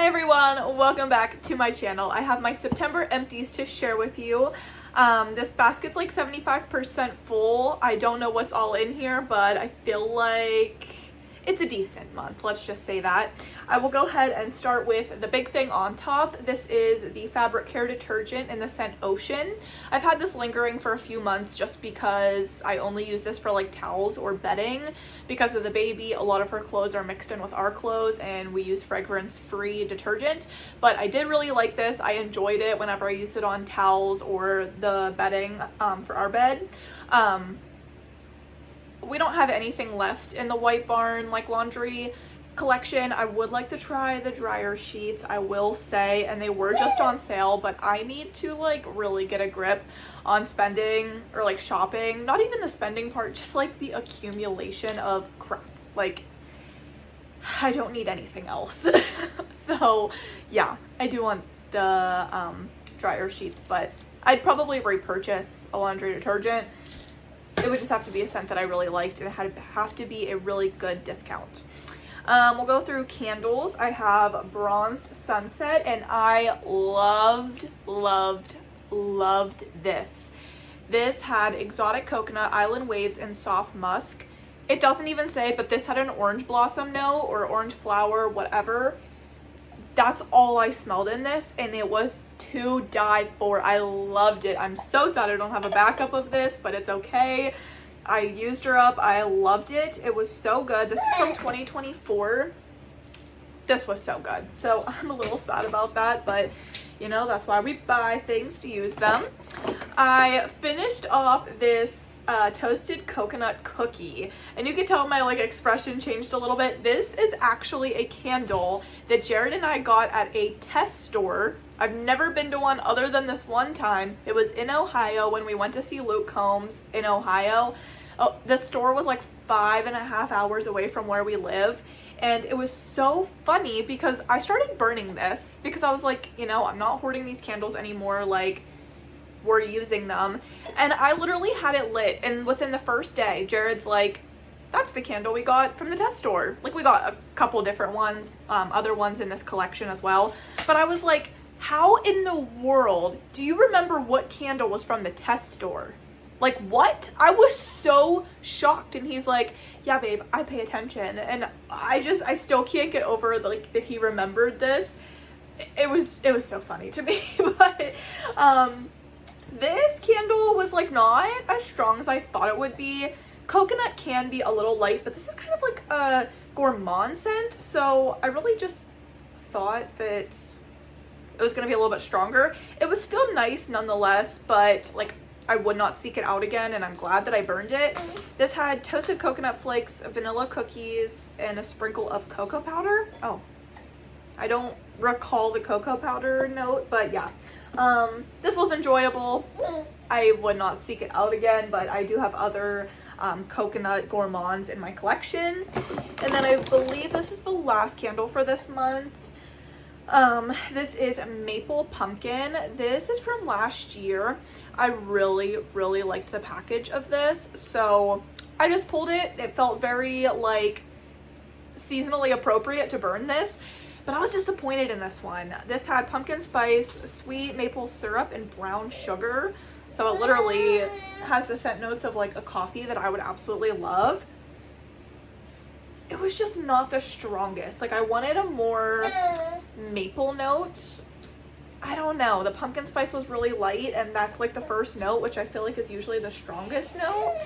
Hi everyone, welcome back to my channel. I have my September empties to share with you. This basket's like 75% full. I don't know what's all in here, but I feel like it's a decent month, let's just say that. I will go ahead and start with the big thing on top. This is the fabric care detergent in the scent Ocean. I've had this lingering for a few months just because I only use this for like towels or bedding. Because of the baby, a lot of her clothes are mixed in with our clothes and we use fragrance-free detergent. But I did really like this. I enjoyed it whenever I used it on towels or the bedding for our bed. We don't have anything left in the White Barn like laundry collection. I would like to try the dryer sheets, I will say, and they were just on sale, but I need to like really get a grip on spending or like shopping. Not even the spending part, just like the accumulation of crap. Like, I don't need anything else. So yeah, I do want the dryer sheets, but I'd probably repurchase a laundry detergent. It would just have to be a scent that I really liked, and it had to have to be a really good discount. We'll go through candles. I have Bronzed Sunset, and I loved this. This had Exotic Coconut, Island Waves, and Soft Musk. It doesn't even say, but this had an orange blossom note or orange flower, whatever. That's all I smelled in this, and it was to die for. I loved it. I'm so sad I don't have a backup of this, but it's okay. I used her up. I loved it. It was so good. This is from 2024. This was so good. So I'm a little sad about that, but you know, that's why we buy things, to use them. I finished off this toasted coconut cookie, and you can tell my like expression changed a little bit. This is actually a candle that Jared and I got at a test store. I've never been to one other than this one time. It was in Ohio when we went to see Luke Combs in Ohio. Oh, the store was like 5.5 hours away from where we live. And it was so funny because I started burning this because I was like, you know, I'm not hoarding these candles anymore. Like, we're using them. And I literally had it lit. And within the first day, Jared's like, that's the candle we got from the test store. Like, we got a couple different ones, other ones in this collection as well. But I was like, how in the world do you remember what candle was from the test store? Like, what? I was so shocked. And he's like, yeah, babe, I pay attention. And I still can't get over like that he remembered this. It was so funny to me. But this candle was like not as strong as I thought it would be. Coconut can be a little light, but this is kind of like a gourmand scent. So I really just thought that it was going to be a little bit stronger. It was still nice nonetheless, but like I would not seek it out again, and I'm glad that I burned it. This had toasted coconut flakes, vanilla cookies, and a sprinkle of cocoa powder. Oh, I don't recall the cocoa powder note, but yeah. This was enjoyable. I would not seek it out again, but I do have other coconut gourmands in my collection. And then I believe this is the last candle for this month. This is Maple Pumpkin. This is from last year. I really liked the package of this, so I just pulled it. It felt very like seasonally appropriate to burn this, but I was disappointed in this one. This had pumpkin spice, sweet maple syrup, and brown sugar, so it literally has the scent notes of like a coffee that I would absolutely love. It was just not the strongest. Like, I wanted a more maple note. I don't know. The pumpkin spice was really light, and that's like the first note, which I feel like is usually the strongest note.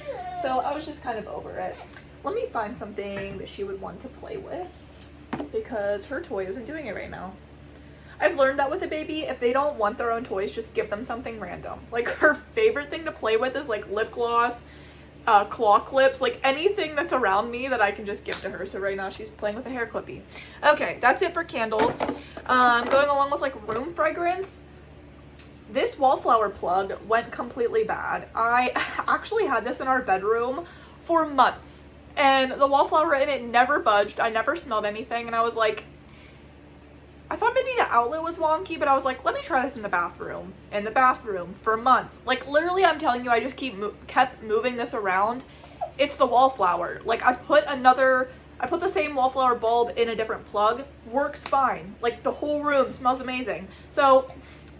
So I was just kind of over it. Let me find something that she would want to play with, because her toy isn't doing it right now. I've learned that with a baby, if they don't want their own toys, just give them something random. Like, her favorite thing to play with is like lip gloss, claw clips, like anything that's around me that I can just give to her. So right now she's playing with a hair clippy. Okay, that's it for candles. Going along with like room fragrance, this wallflower plug went completely bad. I actually had this in our bedroom for months, and the wallflower in it never budged. I never smelled anything, and I was like, I thought maybe the outlet was wonky, but I was like, let me try this in the bathroom. In the bathroom for months. Like, literally, I'm telling you, I just kept moving this around. It's the wallflower. Like, I put another I put the same wallflower bulb in a different plug, works fine. Like the whole room smells amazing. So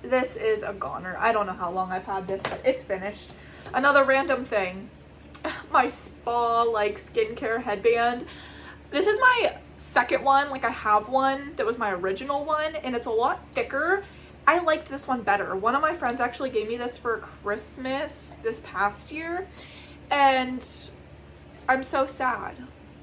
this is a goner. I don't know how long I've had this, but it's finished. Another random thing, my spa like skincare headband. This is my second one. Like I have one that was my original one and it's a lot thicker. I liked this one better. One of my friends actually gave me this for Christmas this past year and I'm so sad.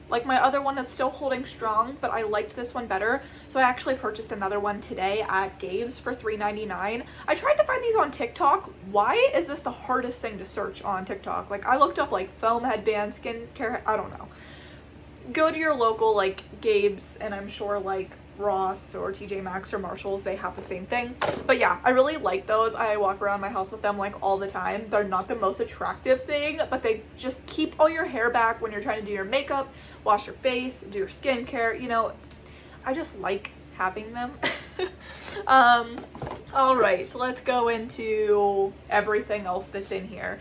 Like my other one is still holding strong, but I liked this one better. So I actually purchased another one today at Gabe's for $3.99. I tried to find these on TikTok. Why is this the hardest thing to search on TikTok? Like I looked up like foam headband, skincare, I don't know. Go to your local like Gabe's and I'm sure like Ross or TJ Maxx or Marshalls, they have the same thing. But yeah, I really like those. I walk around my house with them like all the time. They're not the most attractive thing, but they just keep all your hair back when you're trying to do your makeup, wash your face, do your skincare, you know. I just like having them. All right, so let's go into everything else that's in here.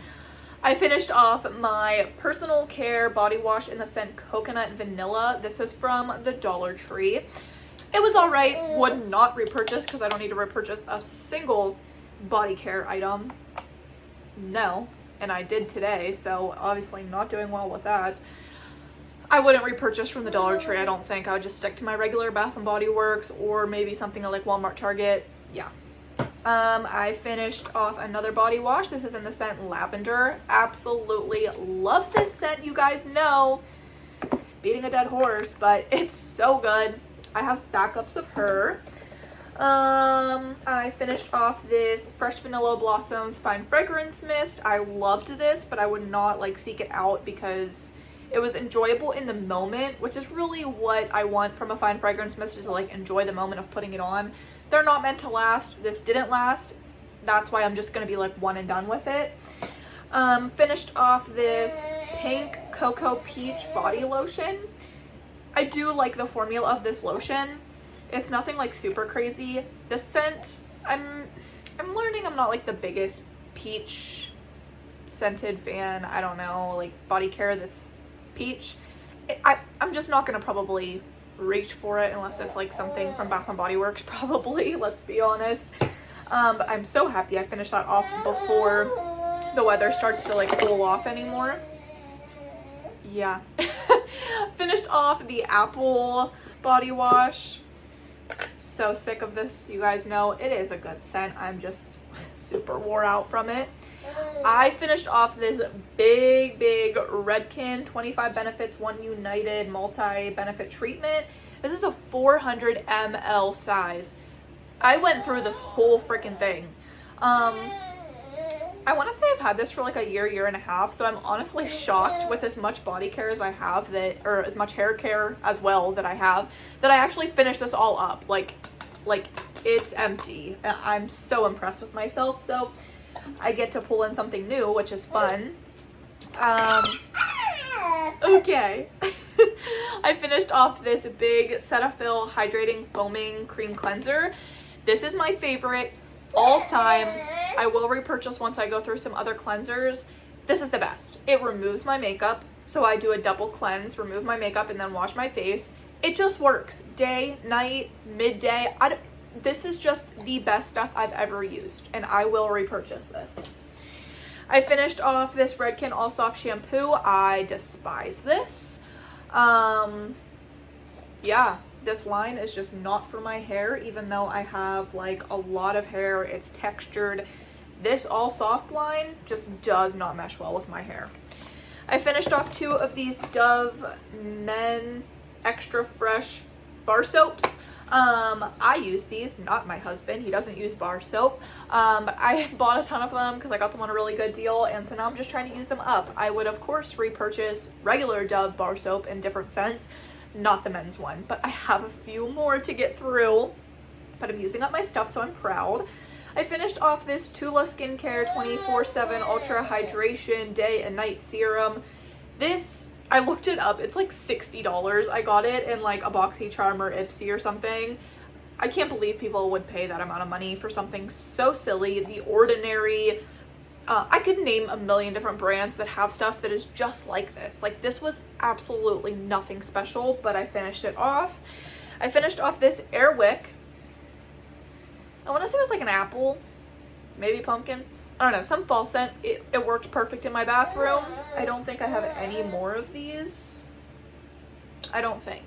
I finished off my personal care body wash in the scent Coconut Vanilla. This is from the Dollar Tree. It was all right, would not repurchase because I don't need to repurchase a single body care item. No, and I did today, so obviously not doing well with that. I wouldn't repurchase from the Dollar Tree, I don't think. I would just stick to my regular Bath & Body Works or maybe something like Walmart, Target. Yeah. I finished off another body wash. This is in the scent Lavender. Absolutely love this scent, you guys know. Beating a dead horse, but it's so good. I have backups of her. I finished off this Fresh Vanilla Blossoms Fine Fragrance Mist. I loved this, but I would not like seek it out because it was enjoyable in the moment, which is really what I want from a fine fragrance mist, is to like enjoy the moment of putting it on. They're not meant to last. This didn't last. That's why I'm just gonna be like one and done with it. Finished off this Pink Cocoa Peach body lotion. I do like the formula of this lotion. It's nothing like super crazy. The scent, I'm learning I'm not like the biggest peach scented fan. I don't know, like body care that's peach. I'm just not gonna probably reach for it unless it's like something from Bath & Body Works, probably, let's be honest. But I'm so happy I finished that off before the weather starts to like cool off anymore. Yeah. Finished off the Apple body wash. So sick of this, you guys know. It is a good scent. I'm just super wore out from it. I finished off this big Redken 25 Benefits 1 United multi-benefit treatment. This is a 400 ml size. I went through this whole freaking thing. I want to say I've had this for like a year and a half, so I'm honestly shocked with as much body care as I have that, or as much hair care as well that I have, that I actually finished this all up. Like it's empty. I'm so impressed with myself. So I get to pull in something new, which is fun. Okay. I finished off this big Cetaphil Hydrating Foaming Cream Cleanser. This is my favorite all time. I will repurchase once I go through some other cleansers. This is the best. It removes my makeup. So I do a double cleanse, remove my makeup, and then wash my face. It just works. Day, night, midday. This is just the best stuff I've ever used, and I will repurchase this. I finished off this Redken All Soft Shampoo. I despise this. Yeah, this line is just not for my hair, even though I have like a lot of hair. It's textured. This All Soft line just does not mesh well with my hair. I finished off 2 of these Dove Men Extra Fresh bar soaps. I use these, not my husband. He doesn't use bar soap. I bought a ton of them because I got them on a really good deal, and so now I'm just trying to use them up. I would, of course, repurchase regular Dove bar soap in different scents, not the men's one, but I have a few more to get through, but I'm using up my stuff, so I'm proud. I finished off this Tula Skincare 24/7 Ultra Hydration Day and Night Serum. This, I looked it up, it's like $60. I got it in like a BoxyCharm or Ipsy or something. I can't believe people would pay that amount of money for something so silly. The Ordinary I could name a million different brands that have stuff that is just like this. Like, this was absolutely nothing special, but I finished it off. I finished off this Airwick. I want to say it was like an apple, maybe pumpkin. I don't know, some fall scent. It worked perfect in my bathroom. I don't think I have any more of these. I don't think.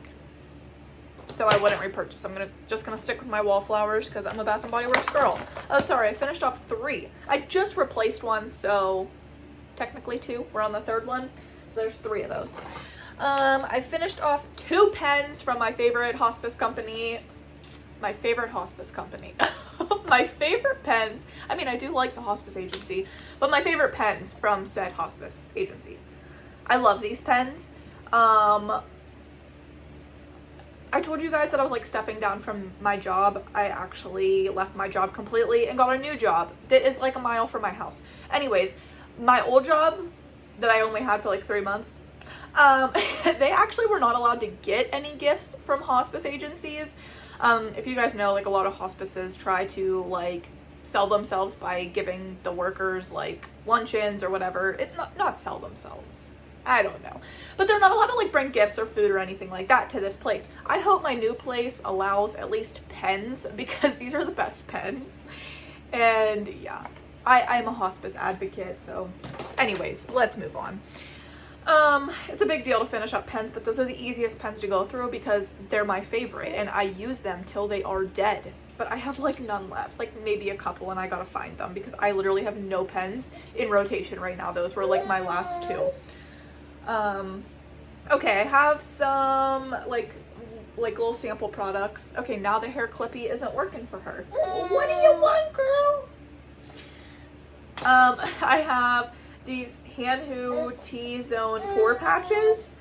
So I wouldn't repurchase. I'm just gonna stick with my wallflowers because I'm a Bath & Body Works girl. Oh, sorry, I finished off 3. I just replaced one, so technically 2. We're on the 3rd one, so there's 3 of those. I finished off 2 pens from my favorite hospice company. My favorite hospice company. My favorite pens. I mean, I do like the hospice agency, but my favorite pens from said hospice agency. I love these pens. I told you guys that I was like stepping down from my job. I actually left my job completely and got a new job that is like a mile from my house. Anyways, my old job that I only had for like 3 months, they actually were not allowed to get any gifts from hospice agencies. If you guys know, like a lot of hospices try to like sell themselves by giving the workers like luncheons or whatever. Not sell themselves. I don't know. But they're not allowed to like bring gifts or food or anything like that to this place. I hope my new place allows at least pens because these are the best pens. And yeah, I'm a hospice advocate. So anyways, let's move on. It's a big deal to finish up pens, but those are the easiest pens to go through because they're my favorite and I use them till they are dead. But I have like none left, like maybe a couple, and I gotta find them because I literally have no pens in rotation right now. Those were like my last 2. Okay, I have some like little sample products. Okay, now the hair clippy isn't working for her. What do you want, girl? I have these Hanhu T-Zone pore patches.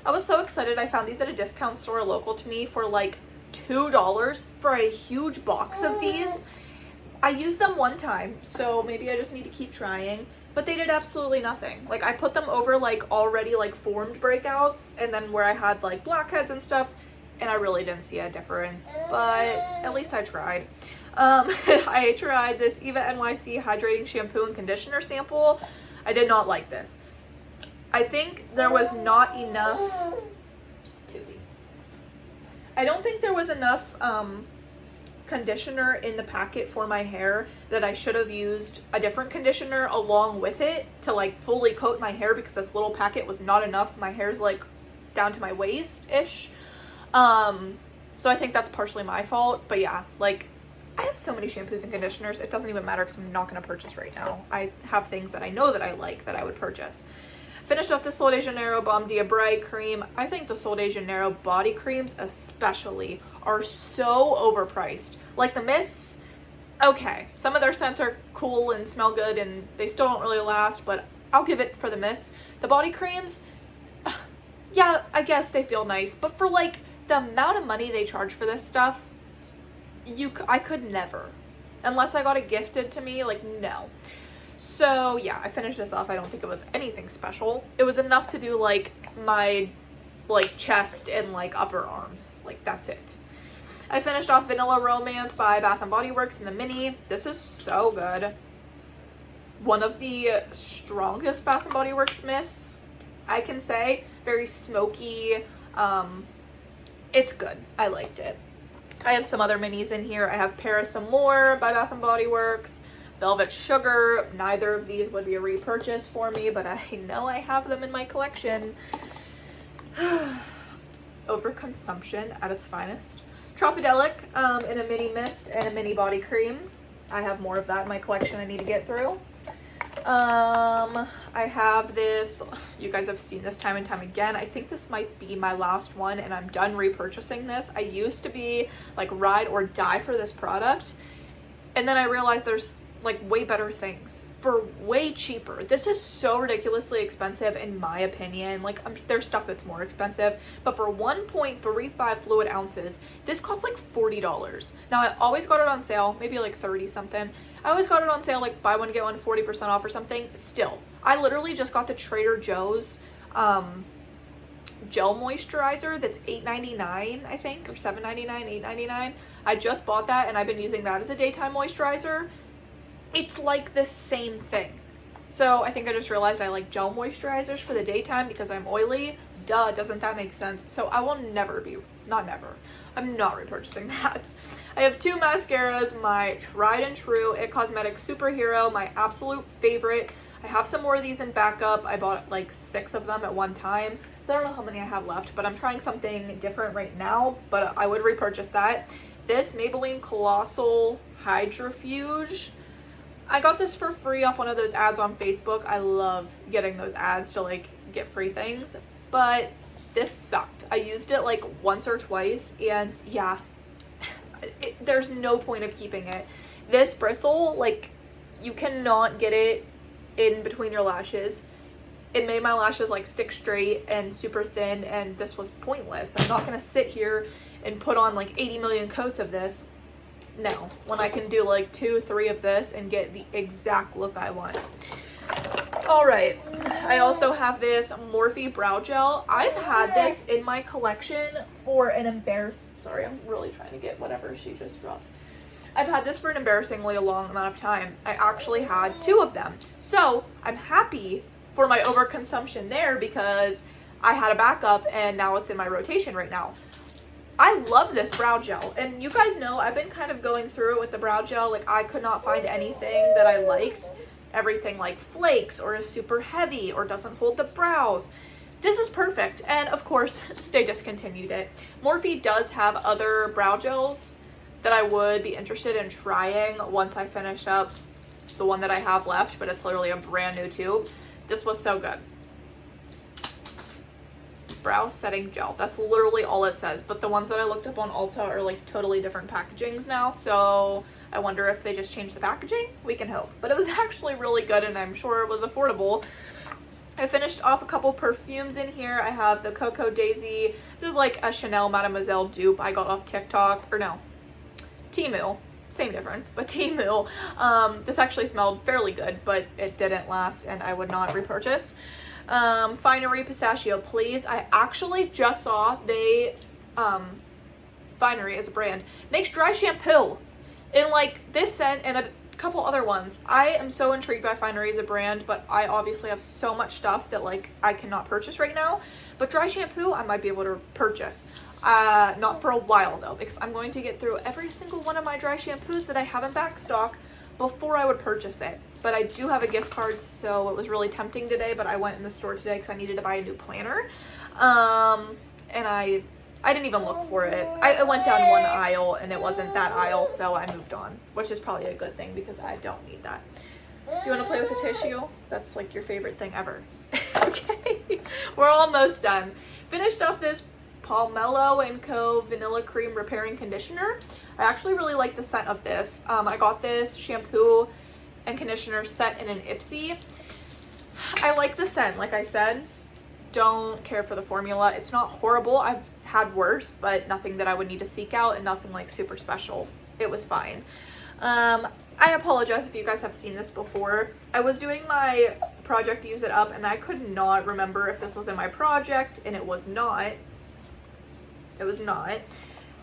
I was so excited. I found these at a discount store local to me for like $2 for a huge box of these. I used them one time, so maybe I just need to keep trying. But they did absolutely nothing. Like, I put them over like already like formed breakouts and then where I had like blackheads and stuff, and I really didn't see a difference, but at least I tried. I tried this Eva NYC hydrating shampoo and conditioner sample. I did not like this. I think there was not enough I don't think there was enough conditioner in the packet for my hair that I should have used a different conditioner along with it to like fully coat my hair because this little packet was not enough. My hair's like down to my waist-ish. So I think that's partially my fault, but yeah, like I have so many shampoos and conditioners, it doesn't even matter because I'm not going to purchase right now. I have things that I know that I like that I would purchase. Finished off the Sol de Janeiro Balm Dia Bright cream. I think the Sol de Janeiro body creams especially are so overpriced. Like the mists, okay, some of their scents are cool and smell good and they still don't really last, but I'll give it for the mists. The body creams, yeah, I guess they feel nice, but for like the amount of money they charge for this stuff, I could never, unless I got it gifted to me, like no. So yeah, I finished this off. I don't think it was anything special. It was enough to do like my like chest and like upper arms, like that's it. I finished off Vanilla Romance by Bath & Body Works in the mini. This is so good. One of the strongest Bath & Body Works mists, I can say. Very smoky. It's good. I liked it. I have some other minis in here. I have Paris Amour by Bath & Body Works. Velvet Sugar. Neither of these would be a repurchase for me, but I know I have them in my collection. Overconsumption at its finest. Tropidelic in a mini mist and a mini body cream. I have more of that in my collection I need to get through. I have this, you guys have seen this time and time again. I think this might be my last one and I'm done repurchasing this. I used to be like ride or die for this product, and then I realized there's like way better things for way cheaper. This is so ridiculously expensive in my opinion. Like there's stuff that's more expensive, but for 1.35 fluid ounces, this costs like $40. Now I always got it on sale, maybe like 30 something. I always got it on sale, like buy one get one 40% off or something. Still, I literally just got the Trader Joe's gel moisturizer that's $8.99 I think, or $7.99, $8.99. I just bought that and I've been using that as a daytime moisturizer. it's like the same thing. So I think I just realized I like gel moisturizers for the daytime because I'm oily. Duh, doesn't that make sense? So I will never be, not never, I'm not repurchasing that. I have 2 mascaras, my tried and true It Cosmetics Superhero, my absolute favorite. I have some more of these in backup. I bought like 6 of them at one time, so I don't know how many I have left, but I'm trying something different right now, but I would repurchase that. This Maybelline Colossal Hydrofuge, I got this for free off one of those ads on Facebook. I love getting those ads to like get free things, but this sucked. I used it like once or twice, and yeah, there's no point of keeping it. This bristle, like, you cannot get it in between your lashes. It made my lashes like stick straight and super thin, and this was pointless. I'm not gonna sit here and put on like 80 million coats of this. No, when I can do like 2-3 of this and get the exact look I want. All right, I also have this Morphe brow gel. I've had this in my collection for an sorry, I'm really trying to get whatever she just dropped. I've had this for an embarrassingly long amount of time. I actually had 2 of them. So I'm happy for my overconsumption there because I had a backup and now it's in my rotation right now. I love this brow gel, and you guys know I've been kind of going through it with the brow gel. Like, I could not find anything that I liked. Everything like flakes or is super heavy or doesn't hold the brows. This is perfect, and of course they discontinued it. Morphe does have other brow gels that I would be interested in trying once I finish up the one that I have left, but it's literally a brand new tube. This was so good. Brow setting gel, that's literally all it says, but the ones that I looked up on Ulta are like totally different packagings now, so I wonder if they just changed the packaging. We can hope, but it was actually really good, and I'm sure it was affordable. I finished off a couple perfumes in here. I have the Coco Daisy. This is like a Chanel Mademoiselle dupe I got off TikTok, or no, Temu, same difference, but Temu. This actually smelled fairly good, but it didn't last, and I would not repurchase. Finery Pistachio Please. I actually just saw they, Finery as a brand, makes dry shampoo in like this scent and a couple other ones. I am so intrigued by Finery as a brand, but I obviously have so much stuff that like I cannot purchase right now. But dry shampoo I might be able to purchase. Not for a while though, because I'm going to get through every single one of my dry shampoos that I have in back stock before I would purchase it. But I do have a gift card, so it was really tempting today, but I went in the store today because I needed to buy a new planner. And I didn't even look for it. I went down one aisle and it wasn't that aisle, so I moved on, which is probably a good thing because I don't need that. You want to play with a tissue? That's like your favorite thing ever. Okay, we're almost done. Finished up this Palmello & Co. Vanilla Cream Repairing Conditioner. I actually really like the scent of this. I got this shampoo and conditioner set in an Ipsy. I like the scent, like I said. Don't care for the formula. It's not horrible. I've had worse, but nothing that I would need to seek out and nothing like super special. It was fine. I apologize if you guys have seen this before. I was doing my project Use It Up and I could not remember if this was in my project, and it was not. It was not.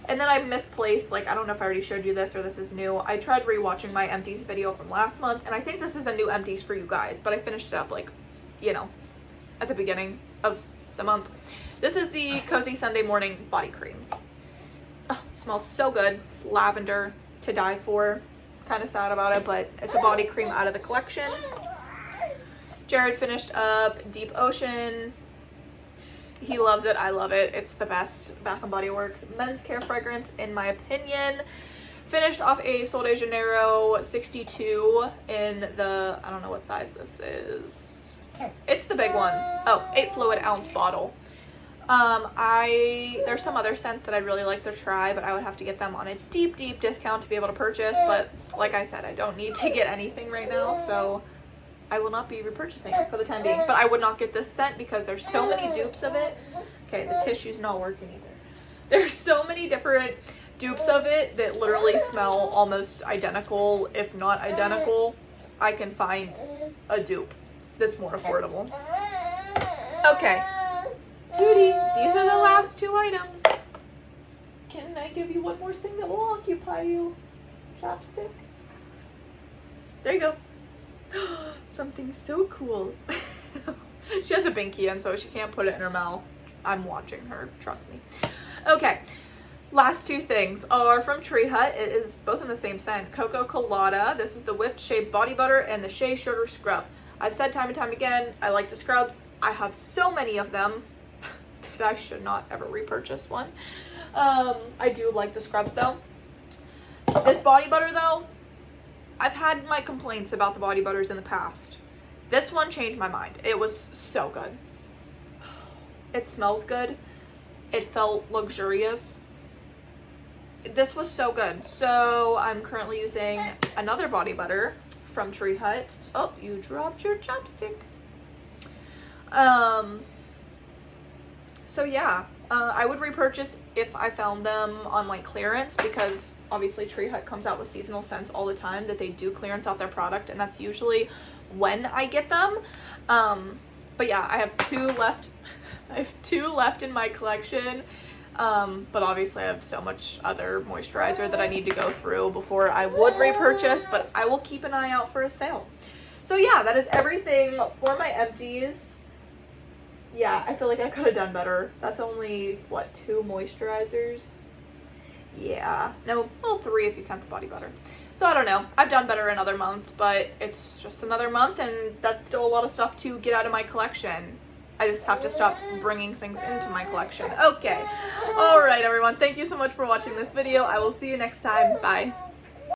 And then I misplaced, like, I don't know if I already showed you this or this is new. I tried rewatching my Empties video from last month, and I think this is a new Empties for you guys, but I finished it up, like, you know, at the beginning of the month. This is the Cozy Sunday Morning Body Cream. Oh, smells so good. It's lavender, to die for. Kind of sad about it, but it's a body cream out of the collection. Jared finished up Deep Ocean. He loves it. I love it. It's the best Bath & Body Works men's care fragrance, in my opinion. Finished off a Sol de Janeiro 62 in the, I don't know what size this is. It's the big one. Oh, 8 fluid ounce bottle. There's some other scents that I'd really like to try, but I would have to get them on a deep, deep discount to be able to purchase. But like I said, I don't need to get anything right now, so I will not be repurchasing it for the time being. But I would not get this scent because there's so many dupes of it. Okay, the tissue's not working either. There's so many different dupes of it that literally smell almost identical, if not identical. I can find a dupe that's more affordable. Okay. Judy, these are the last 2 items. Can I give you one more thing that will occupy you? Chopstick? There you go. Something so cool. She has a binky and so she can't put it in her mouth. I'm watching her, trust me. Okay, last two things are from Tree Hut. It is both in the same scent. Cocoa Colada. This is the whipped shea body butter and the shea sugar scrub. I've said time and time again, I like the scrubs. I have so many of them that I should not ever repurchase one. I do like the scrubs though. This body butter though, I've had my complaints about the body butters in the past. This one changed my mind. It was so good. It smells good. It felt luxurious. This was so good. So I'm currently using another body butter from Tree Hut. Oh, you dropped your chopstick. So yeah, I would repurchase if I found them on like clearance, because obviously Tree Hut comes out with seasonal scents all the time that they do clearance out their product, and that's usually when I get them. But yeah, I have two left. I have two left in my collection. But obviously I have so much other moisturizer that I need to go through before I would repurchase, but I will keep an eye out for a sale. So yeah, that is everything for my empties. Yeah, I feel like I could have done better. That's only, what, 2 moisturizers? Yeah, no, well, 3 if you count the body butter. So I don't know. I've done better in other months, but it's just another month, and that's still a lot of stuff to get out of my collection. I just have to stop bringing things into my collection. Okay. All right, everyone. Thank you so much for watching this video. I will see you next time. Bye.